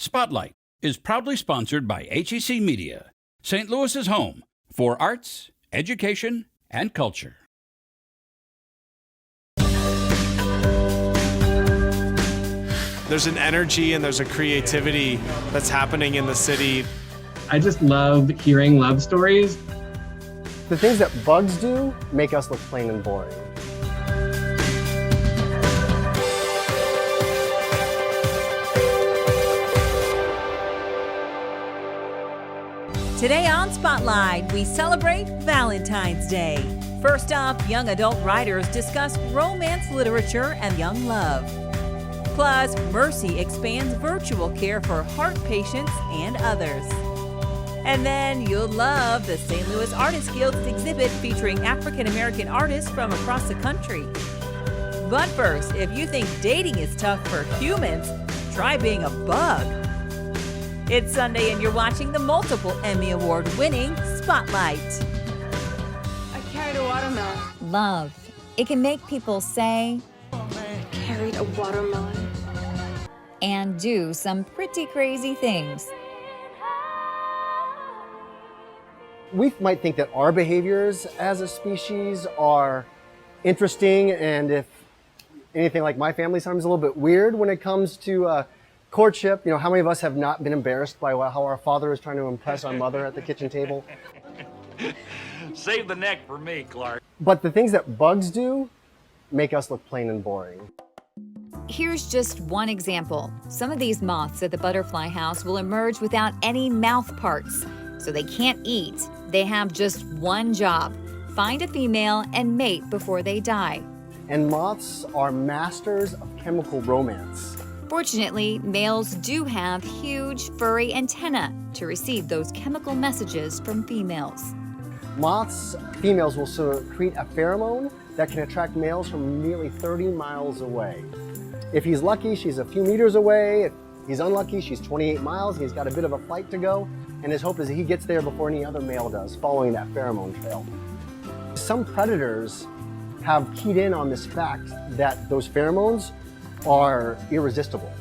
Spotlight is proudly sponsored by HEC Media, St. Louis's home for arts, education, and culture. There's an energy and there's a creativity that's happening in the city. I just love hearing love stories. The things that bugs do make us look plain and boring. Today on Spotlight, we celebrate Valentine's Day. First up, young adult writers discuss romance literature and young love. Plus, Mercy expands virtual care for heart patients and others. And then you'll love the St. Louis Artists Guild's exhibit featuring African American artists from across the country. But first, if you think dating is tough for humans, try being a bug. It's Sunday and you're watching the multiple Emmy Award-winning Spotlight. I carried a watermelon. Love. It can make people say, Carried a watermelon. and do some pretty crazy things. We might think that our behaviors as a species are interesting, and if anything like my family, sometimes a little bit weird when it comes to courtship. You know, how many of us have not been embarrassed by how our father is trying to impress our mother at the kitchen table? Save the neck for me, Clark. But the things that bugs do make us look plain and boring. Here's just one example. Some of these moths at the butterfly house will emerge without any mouth parts, so they can't eat. They have just one job: find a female and mate before they die. And moths are masters of chemical romance. Fortunately, males do have huge furry antennae to receive those chemical messages from females. Moths, females will secrete a pheromone that can attract males from nearly 30 miles away. If he's lucky, she's a few meters away. If he's unlucky, she's 28 miles. He's got a bit of a flight to go, and his hope is that he gets there before any other male does, following that pheromone trail. Some predators have keyed in on this fact that those pheromones are irresistible.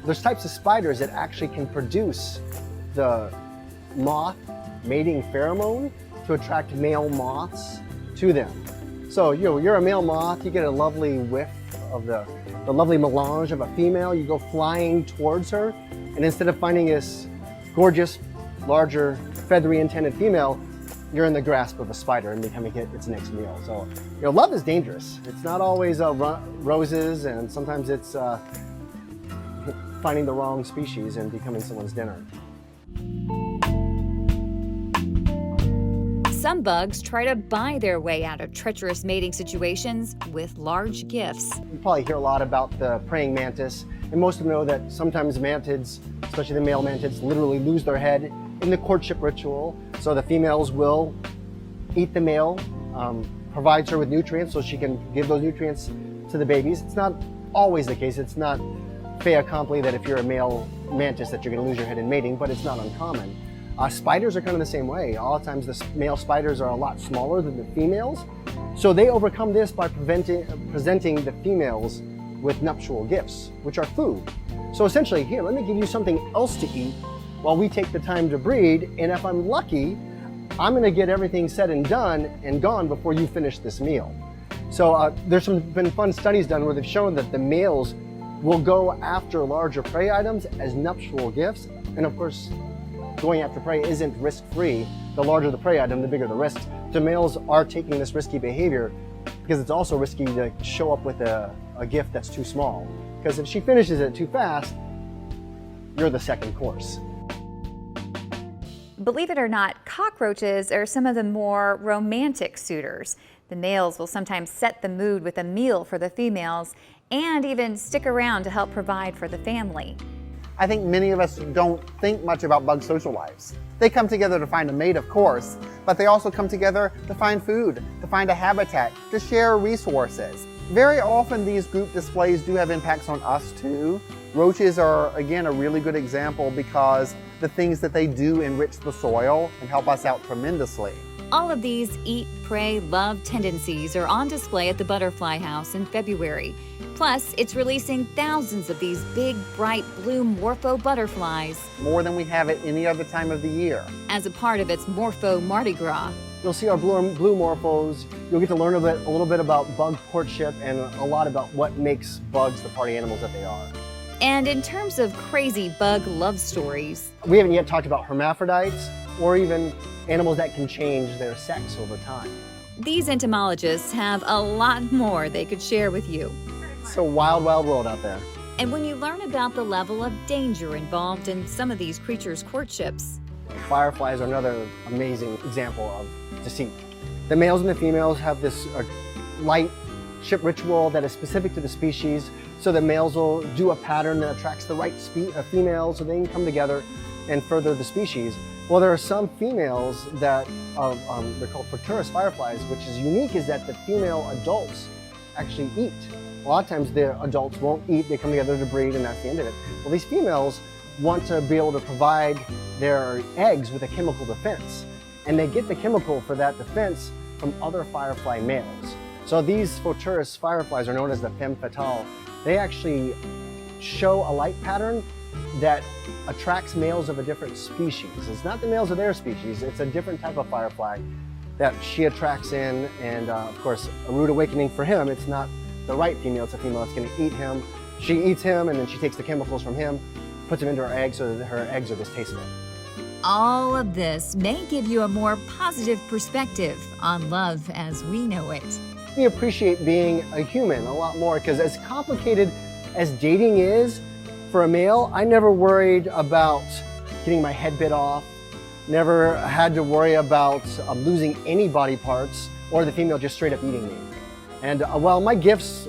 There's types of spiders that actually can produce the moth mating pheromone to attract male moths to them. So you're a male moth, you get a lovely whiff of the lovely melange of a female, you go flying towards her, and instead of finding this gorgeous, larger, feathery antennaed female, you're in the grasp of a spider and becoming its next meal. So, love is dangerous. It's not always roses, and sometimes it's finding the wrong species and becoming someone's dinner. Some bugs try to buy their way out of treacherous mating situations with large gifts. You probably hear a lot about the praying mantis, and most of them know that sometimes mantids, especially the male mantids, literally lose their head in the courtship ritual. So the females will eat the male, provides her with nutrients so she can give those nutrients to the babies. It's not always the case. It's not fait accompli that if you're a male mantis that you're going to lose your head in mating, but it's not uncommon. Spiders are kind of the same way. A lot of times the male spiders are a lot smaller than the females, so they overcome this by presenting the females with nuptial gifts, which are food. So essentially, here, let me give you something else to eat while we take the time to breed, and if I'm lucky, I'm going to get everything said and done and gone before you finish this meal. So there's been fun studies done where they've shown that the males will go after larger prey items as nuptial gifts, and of course, going after prey isn't risk-free. The larger the prey item, the bigger the risk. So males are taking this risky behavior because it's also risky to show up with a gift that's too small. Because if she finishes it too fast, you're the second course. Believe it or not, cockroaches are some of the more romantic suitors. The males will sometimes set the mood with a meal for the females and even stick around to help provide for the family. I think many of us don't think much about bug social lives. They come together to find a mate, of course, but they also come together to find food, to find a habitat, to share resources. Very often these group displays do have impacts on us too. Roaches are, again, a really good example because the things that they do enrich the soil and help us out tremendously. All of these eat, pray, love tendencies are on display at the Butterfly House in February. Plus, it's releasing thousands of these big, bright blue morpho butterflies. More than we have at any other time of the year. As a part of its Morpho Mardi Gras. You'll see our blue morphos. You'll get to learn a little bit about bug courtship and a lot about what makes bugs the party animals that they are. And in terms of crazy bug love stories, we haven't yet talked about hermaphrodites or even animals that can change their sex over time. These entomologists have a lot more they could share with you. It's a wild, wild world out there. And when you learn about the level of danger involved in some of these creatures' courtships. Fireflies are another amazing example of deceit. The males and the females have this light ship ritual that is specific to the species, so the males will do a pattern that attracts the right females so they can come together and further the species. Well, there are some females that they're called Foturus fireflies, which is unique is that the female adults actually eat. A lot of times the adults won't eat, they come together to breed and that's the end of it. Well, these females want to be able to provide their eggs with a chemical defense. And they get the chemical for that defense from other firefly males. So these Foturus fireflies are known as the femme fatale. They actually show a light pattern that attracts males of a different species. It's not the males of their species, it's a different type of firefly that she attracts in, and of course, a rude awakening for him. It's not the right female, it's a female that's gonna eat him. She eats him and then she takes the chemicals from him, puts them into her eggs so that her eggs are distasteful. All of this may give you a more positive perspective on love as we know it. We appreciate being a human a lot more because as complicated as dating is, for a male, I never worried about getting my head bit off, never had to worry about losing any body parts or the female just straight up eating me. And while my gifts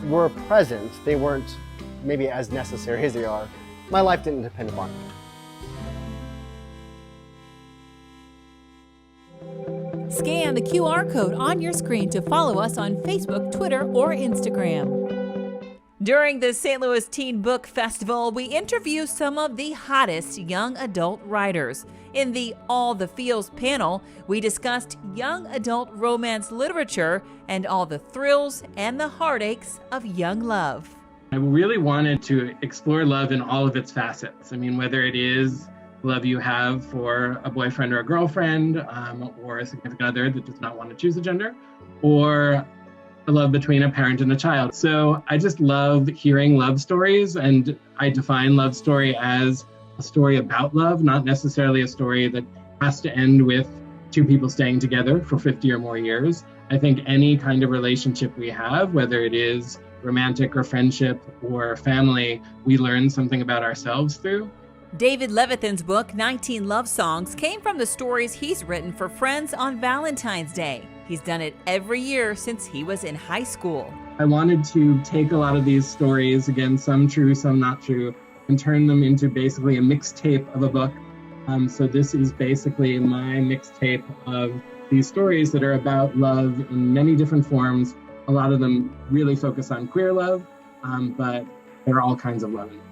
were present, they weren't maybe as necessary as they are. My life didn't depend upon it. Scan the QR code on your screen to follow us on Facebook, Twitter, or Instagram. During the St. Louis Teen Book Festival, we interview some of the hottest young adult writers. In the All the Feels panel, we discussed young adult romance literature and all the thrills and the heartaches of young love. I really wanted to explore love in all of its facets. I mean, whether it is love you have for a boyfriend or a girlfriend, or a significant other that does not want to choose a gender, or a love between a parent and a child. So I just love hearing love stories, and I define love story as a story about love, not necessarily a story that has to end with two people staying together for 50 or more years. I think any kind of relationship we have, whether it is romantic or friendship or family, we learn something about ourselves through. David Levithan's book, 19 Love Songs, came from the stories he's written for friends on Valentine's Day. He's done it every year since he was in high school. I wanted to take a lot of these stories, again, some true, some not true, and turn them into basically a mixtape of a book. So this is basically my mixtape of these stories that are about love in many different forms. A lot of them really focus on queer love, but there are all kinds of love in it.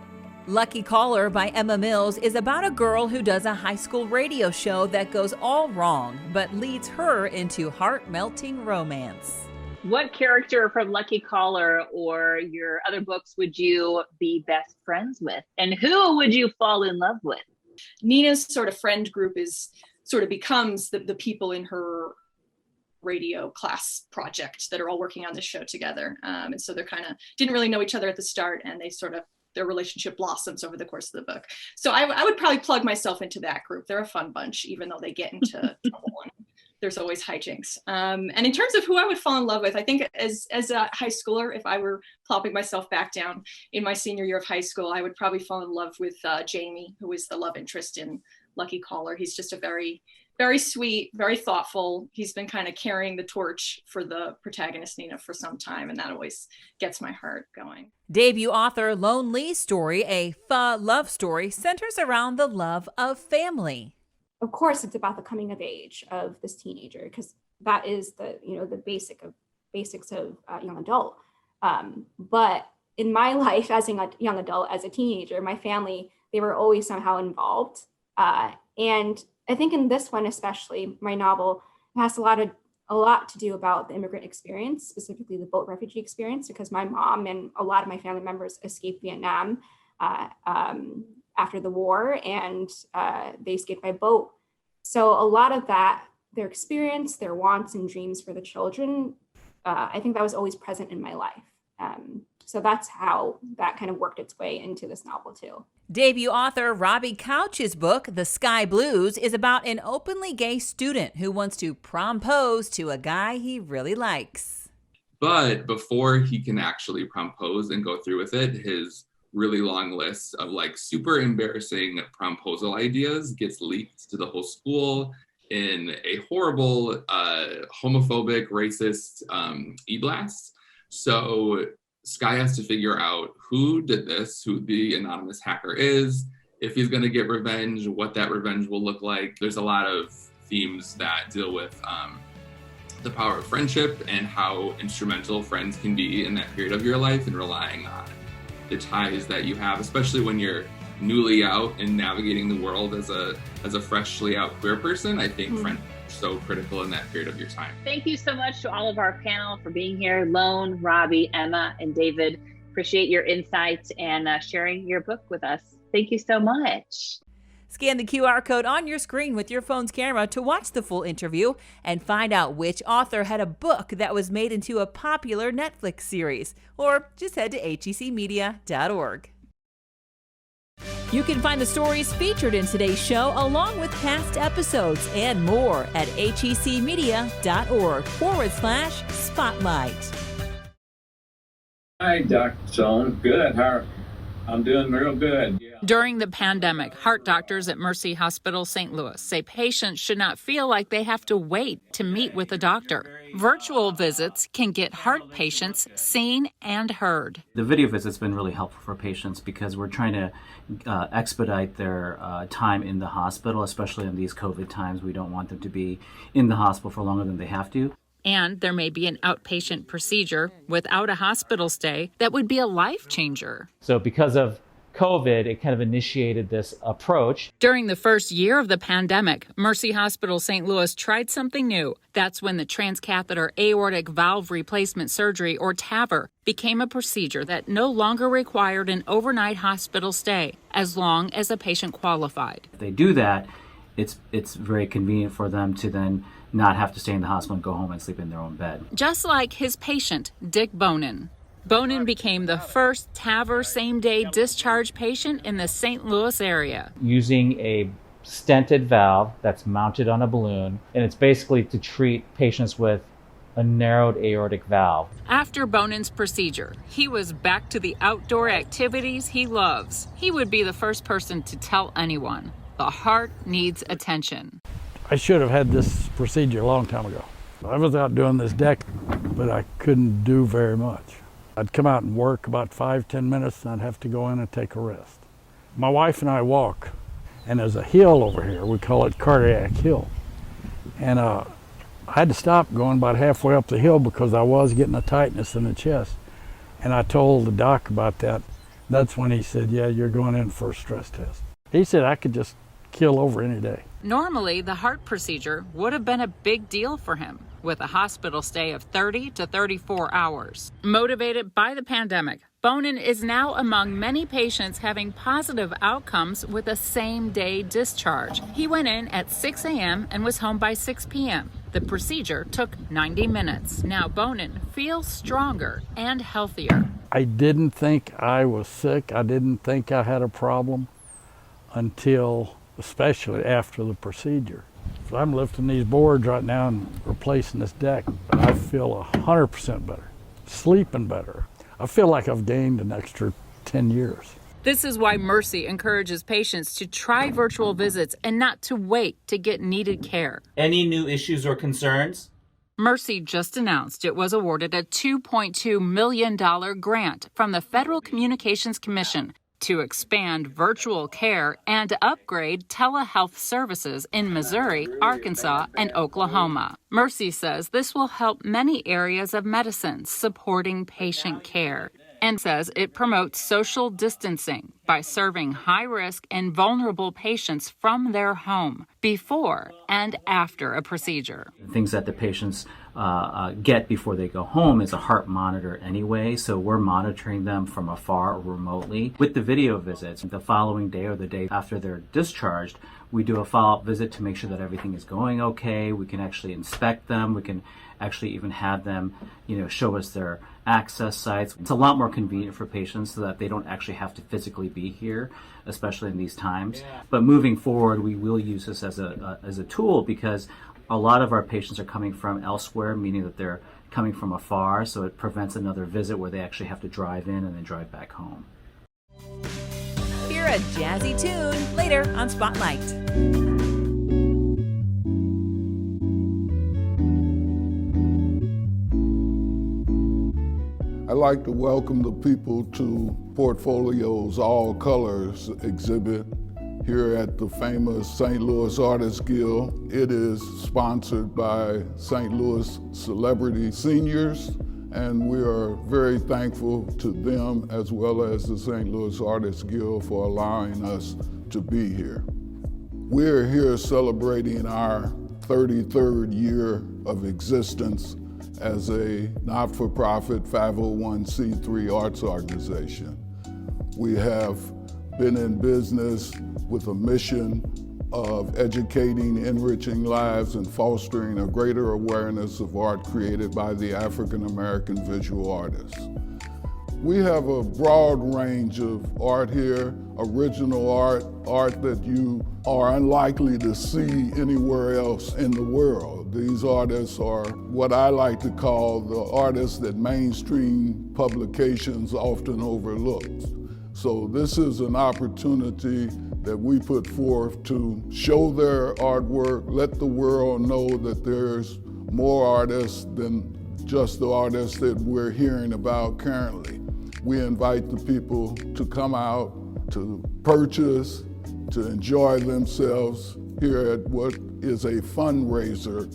Lucky Caller by Emma Mills is about a girl who does a high school radio show that goes all wrong, but leads her into heart-melting romance. What character from Lucky Caller or your other books would you be best friends with? And who would you fall in love with? Nina's sort of friend group becomes the people in her radio class project that are all working on this show together. And so they're kind of didn't really know each other at the start, and their relationship blossoms over the course of the book. So I would probably plug myself into that group. They're a fun bunch, even though they get into trouble and there's always hijinks. And in terms of who I would fall in love with, I think as a high schooler, if I were plopping myself back down in my senior year of high school, I would probably fall in love with Jamie, who is the love interest in Lucky Caller. He's just a very, very sweet, very thoughtful. He's been kind of carrying the torch for the protagonist, Nina, for some time, and that always gets my heart going. Debut author Lone Lee's story, a pho love story, centers around the love of family. Of course, it's about the coming of age of this teenager, because that is the basics of young adult. But in my life as a young adult, as a teenager, my family, they were always somehow involved. And I think in this one, especially my novel, it has a lot to do about the immigrant experience, specifically the boat refugee experience, because my mom and a lot of my family members escaped Vietnam after the war, and they escaped by boat. So a lot of that, their experience, their wants and dreams for the children, I think that was always present in my life. So that's how that kind of worked its way into this novel too. Debut author Robbie Couch's book, The Sky Blues, is about an openly gay student who wants to prompose to a guy he really likes. But before he can actually prompose and go through with it, his really long list of like super embarrassing promposal ideas gets leaked to the whole school in a horrible, homophobic, racist e-blast. So Sky has to figure out who did this, who the anonymous hacker is, if he's going to get revenge, what that revenge will look like. There's a lot of themes that deal with the power of friendship and how instrumental friends can be in that period of your life, and relying on the ties that you have, especially when you're newly out and navigating the world as a freshly out queer person. I think friends are so critical in that period of your time. Thank you so much to all of our panel for being here. Lone, Robbie, Emma, and David. Appreciate your insights and sharing your book with us. Thank you so much. Scan the QR code on your screen with your phone's camera to watch the full interview and find out which author had a book that was made into a popular Netflix series. Or just head to hecmedia.org. You can find the stories featured in today's show along with past episodes and more at hecmedia.org/spotlight. Hi, Dr. Stone. Good. I'm doing real good. Yeah. During the pandemic, heart doctors at Mercy Hospital St. Louis say patients should not feel like they have to wait to meet with a doctor. Virtual visits can get heart patients seen and heard. The video visit's been really helpful for patients because we're trying to expedite their time in the hospital, especially in these COVID times. We don't want them to be in the hospital for longer than they have to. And there may be an outpatient procedure without a hospital stay that would be a life changer. So because of COVID, it kind of initiated this approach. During the first year of the pandemic, Mercy Hospital St. Louis tried something new. That's when the transcatheter aortic valve replacement surgery, or TAVR, became a procedure that no longer required an overnight hospital stay, as long as a patient qualified. If they do that, it's very convenient for them to then not have to stay in the hospital and go home and sleep in their own bed. Just like his patient, Dick Bonin. Bonin became the first TAVR same-day discharge patient in the St. Louis area. Using a stented valve that's mounted on a balloon, and it's basically to treat patients with a narrowed aortic valve. After Bonin's procedure, he was back to the outdoor activities he loves. He would be the first person to tell anyone, the heart needs attention. I should have had this procedure a long time ago. I was out doing this deck, but I couldn't do very much. I'd come out and work about 5-10 minutes, and I'd have to go in and take a rest. My wife and I walk, and there's a hill over here. We call it Cardiac Hill. And I had to stop going about halfway up the hill because I was getting a tightness in the chest. And I told the doc about that. That's when he said, yeah, you're going in for a stress test. He said I could just kill over any day. Normally, the heart procedure would have been a big deal for him, with a hospital stay of 30 to 34 hours. Motivated by the pandemic, Bonin is now among many patients having positive outcomes with a same-day discharge. He went in at 6 a.m. and was home by 6 p.m. The procedure took 90 minutes. Now Bonin feels stronger and healthier. I didn't think I was sick. I didn't think I had a problem until especially after the procedure. So I'm lifting these boards right now and replacing this deck, but I feel 100% better, sleeping better. I feel like I've gained an extra 10 years. This is why Mercy encourages patients to try virtual visits and not to wait to get needed care. Any new issues or concerns? Mercy just announced it was awarded a $2.2 million grant from the Federal Communications Commission to expand virtual care and upgrade telehealth services in Missouri, Arkansas, and Oklahoma. Mercy says this will help many areas of medicine supporting patient care, and says it promotes social distancing, by serving high-risk and vulnerable patients from their home before and after a procedure. Things that the patients get before they go home is a heart monitor anyway, so we're monitoring them from afar or remotely. With the video visits, the following day or the day after they're discharged, we do a follow-up visit to make sure that everything is going okay. We can actually inspect them. We can actually even have them, show us their access sites. It's a lot more convenient for patients so that they don't actually have to physically be here, especially in these times. But moving forward, we will use this as a tool because a lot of our patients are coming from elsewhere, meaning that they're coming from afar, so it prevents another visit where they actually have to drive in and then drive back home. Hear a jazzy tune later on Spotlight. I'd like to welcome the people to Portfolio's All Colors exhibit here at the famous St. Louis Artists Guild. It is sponsored by St. Louis Celebrity Seniors, and we are very thankful to them as well as the St. Louis Artists Guild for allowing us to be here. We're here celebrating our 33rd year of existence as a not-for-profit 501c3 arts organization. We have been in business with a mission of educating, enriching lives, and fostering a greater awareness of art created by the African American visual artists. We have a broad range of art here, original art that you are unlikely to see anywhere else in the world. These artists are what I like to call the artists that mainstream publications often overlook. So this is an opportunity that we put forth to show their artwork, let the world know that there's more artists than just the artists that we're hearing about currently. We invite the people to come out, to purchase, to enjoy themselves here at what is a fundraiser.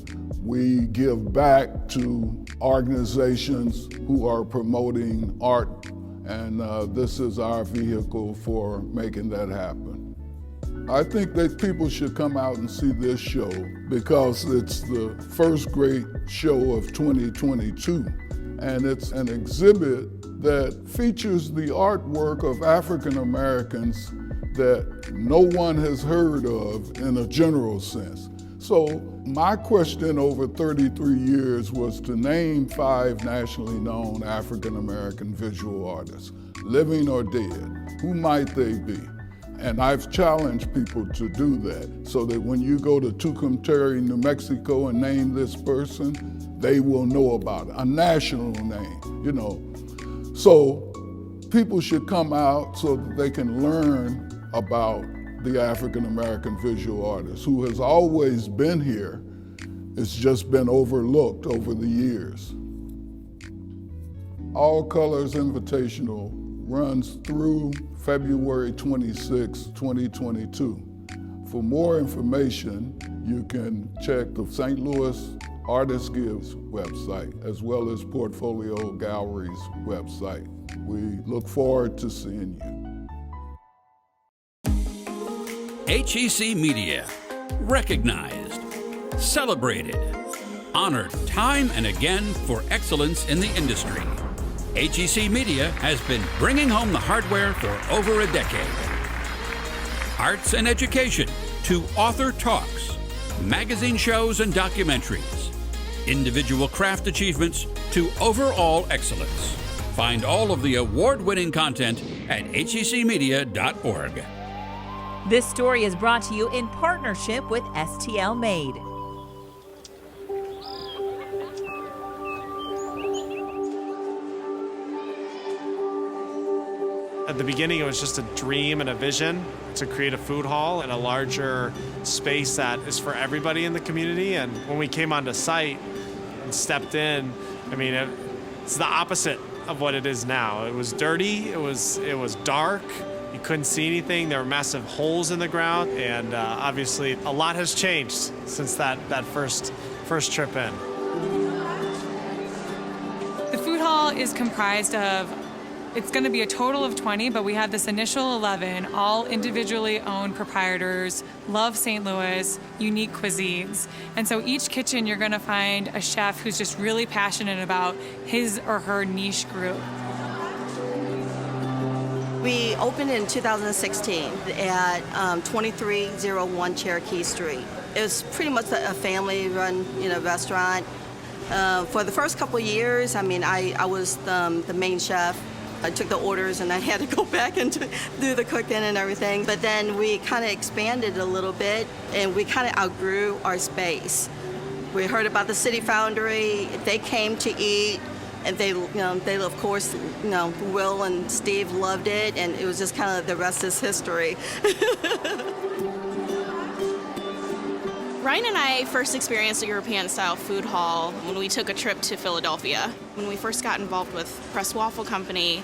We give back to organizations who are promoting art, and this is our vehicle for making that happen. I think that people should come out and see this show because it's the first great show of 2022, and it's an exhibit that features the artwork of African Americans that no one has heard of in a general sense. So my question over 33 years was to name 5 nationally known African American visual artists, living or dead. Who might they be? And I've challenged people to do that so that when you go to Tucumcari, New Mexico and name this person, they will know about it, a national name, So people should come out so that they can learn about the African American visual artist who has always been here. It's just been overlooked over the years. All Colors Invitational runs through February 26, 2022. For more information, you can check the St. Louis Artists Guild's website as well as Portfolio Gallery's website. We look forward to seeing you. HEC Media, recognized, celebrated, honored time and again for excellence in the industry. HEC Media has been bringing home the hardware for over a decade. Arts and education to author talks, magazine shows and documentaries, individual craft achievements to overall excellence. Find all of the award-winning content at hecmedia.org. This story is brought to you in partnership with STL Made. At the beginning, it was just a dream and a vision to create a food hall in a larger space that is for everybody in the community. And when we came onto site and stepped in, it's the opposite of what it is now. It was dirty, it was dark, you couldn't see anything, there were massive holes in the ground, and obviously a lot has changed since that first trip in. The food hall is comprised of It's going to be a total of 20, but we have this initial 11, all individually owned proprietors, love St. Louis, unique cuisines. And so each kitchen you're going to find a chef who's just really passionate about his or her niche group. We opened in 2016 at 2301 Cherokee Street. It was pretty much a family-run, restaurant. For the first couple of years, I was the main chef. I took the orders and I had to go back and do the cooking and everything. But then we kind of expanded a little bit and we kind of outgrew our space. We heard about the City Foundry. They came to eat and they of course, Will and Steve loved it, and it was just kind of the rest is history. Ryan and I first experienced a European-style food hall when we took a trip to Philadelphia. When we first got involved with Press Waffle Company,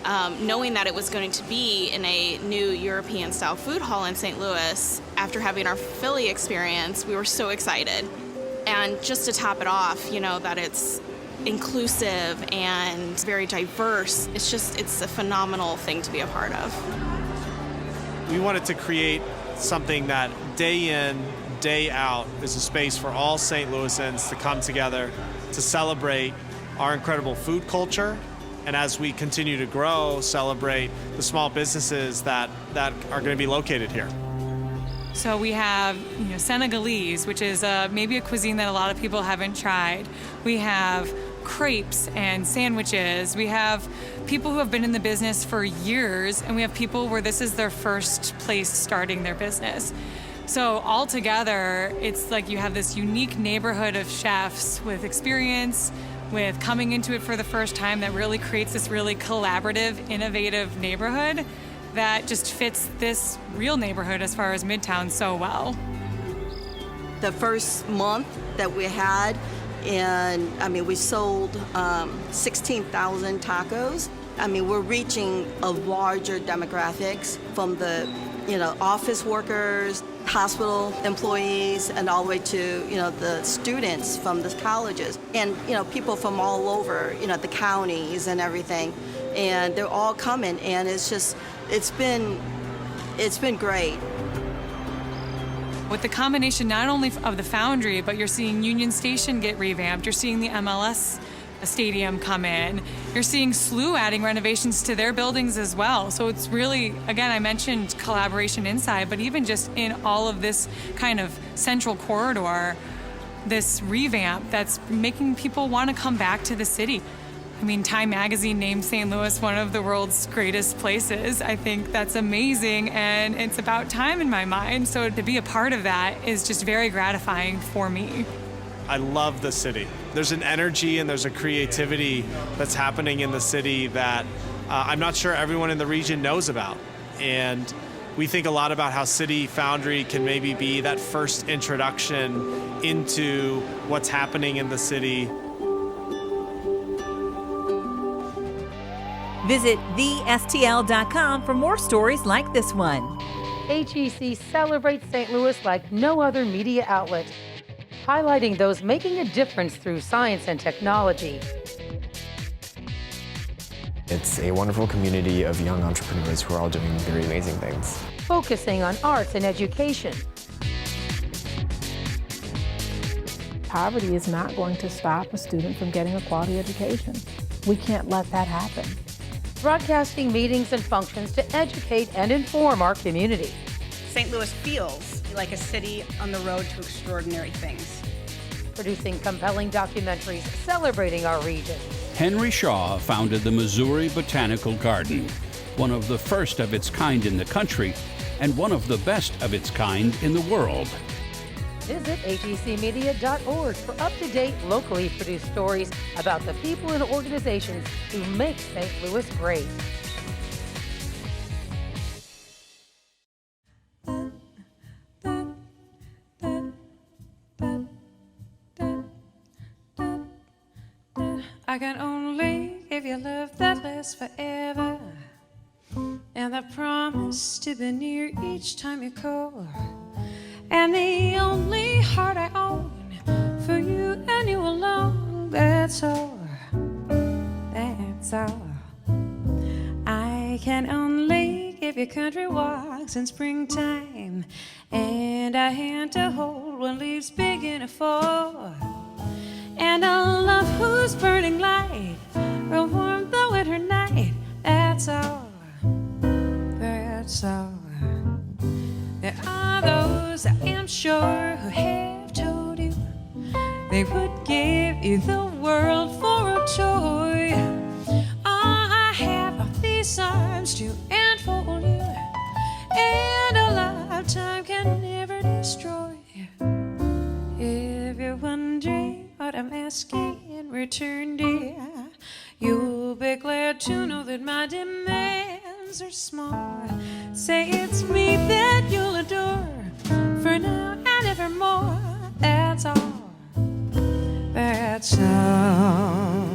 knowing that it was going to be in a new European-style food hall in St. Louis, after having our Philly experience, we were so excited. And just to top it off, that it's inclusive and very diverse, it's a phenomenal thing to be a part of. We wanted to create something that day in, day out is a space for all St. Louisans to come together to celebrate our incredible food culture, and as we continue to grow, celebrate the small businesses that are going to be located here. So we have Senegalese, which is maybe a cuisine that a lot of people haven't tried. We have crepes and sandwiches. We have people who have been in the business for years, and we have people where this is their first place starting their business. So all together, it's like you have this unique neighborhood of chefs with experience, with coming into it for the first time, that really creates this really collaborative, innovative neighborhood that just fits this real neighborhood as far as Midtown so well. The first month that we had, and we sold 16,000 tacos. We're reaching a larger demographics from the office workers, hospital employees, and all the way to the students from the colleges, and people from all over the counties and everything, and they're all coming, and it's been great. With the combination not only of the Foundry, but you're seeing Union Station get revamped, you're seeing the MLS stadium come in, you're seeing SLU adding renovations to their buildings as well. So it's really, again, I mentioned collaboration inside, but even just in all of this kind of central corridor, this revamp that's making people want to come back to the city. Time Magazine named St. Louis one of the world's greatest places. I think that's amazing, and it's about time in my mind. So to be a part of that is just very gratifying for me. I love the city. There's an energy and there's a creativity that's happening in the city that I'm not sure everyone in the region knows about. And we think a lot about how City Foundry can maybe be that first introduction into what's happening in the city. Visit thestl.com for more stories like this one. HEC celebrates St. Louis like no other media outlet, highlighting those making a difference through science and technology. It's a wonderful community of young entrepreneurs who are all doing very amazing things. Focusing on arts and education. Poverty is not going to stop a student from getting a quality education. We can't let that happen. Broadcasting meetings and functions to educate and inform our community. St. Louis feels like a city on the road to extraordinary things. Producing compelling documentaries celebrating our region. Henry Shaw founded the Missouri Botanical Garden, one of the first of its kind in the country and one of the best of its kind in the world. Visit hecmedia.org for up-to-date, locally produced stories about the people and organizations who make St. Louis great. I can only give you love that lasts forever, and I promise to be near each time you call. And the only heart I own for you and you alone, that's all, that's all. can only give you country walks in springtime, and a hand to hold when leaves begin to fall, and a love whose burning light will warm the winter night. That's all. That's all. There are those, I am sure, who have told you they would give you the world for a toy. I have these arms to enfold you, and a lifetime can never destroy. If you're wondering what I'm asking in return, dear, you'll be glad to know that my demands are small. Say it's me that you'll adore, for now and evermore. That's all. That's all.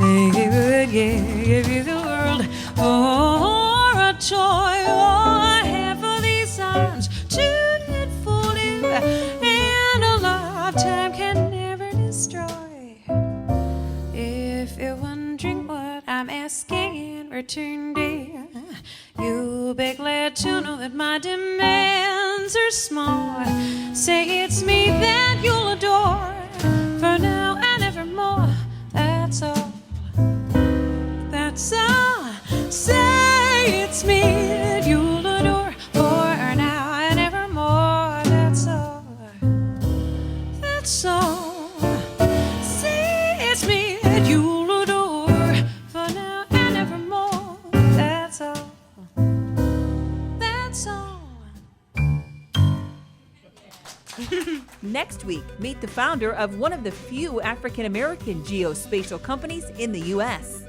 They would give you the world for a toy. All I have for these arms to enfold you, and a lifetime can never destroy. If you're wondering what I'm asking in return, dear, you'll be glad to know that my demands are small. Say it's me that you'll adore, for now and evermore. That's all. That's all. Say it's me that you'll adore, for now and evermore. That's all. That's all. Say it's me that you'll adore, for now and evermore. That's all. That's all. Next week, meet the founder of one of the few African-American geospatial companies in the U.S.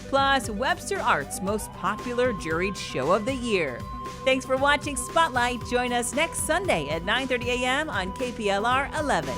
Plus, Webster Art's most popular juried show of the year. Thanks for watching Spotlight. Join us next Sunday at 9:30 a.m. on KPLR 11.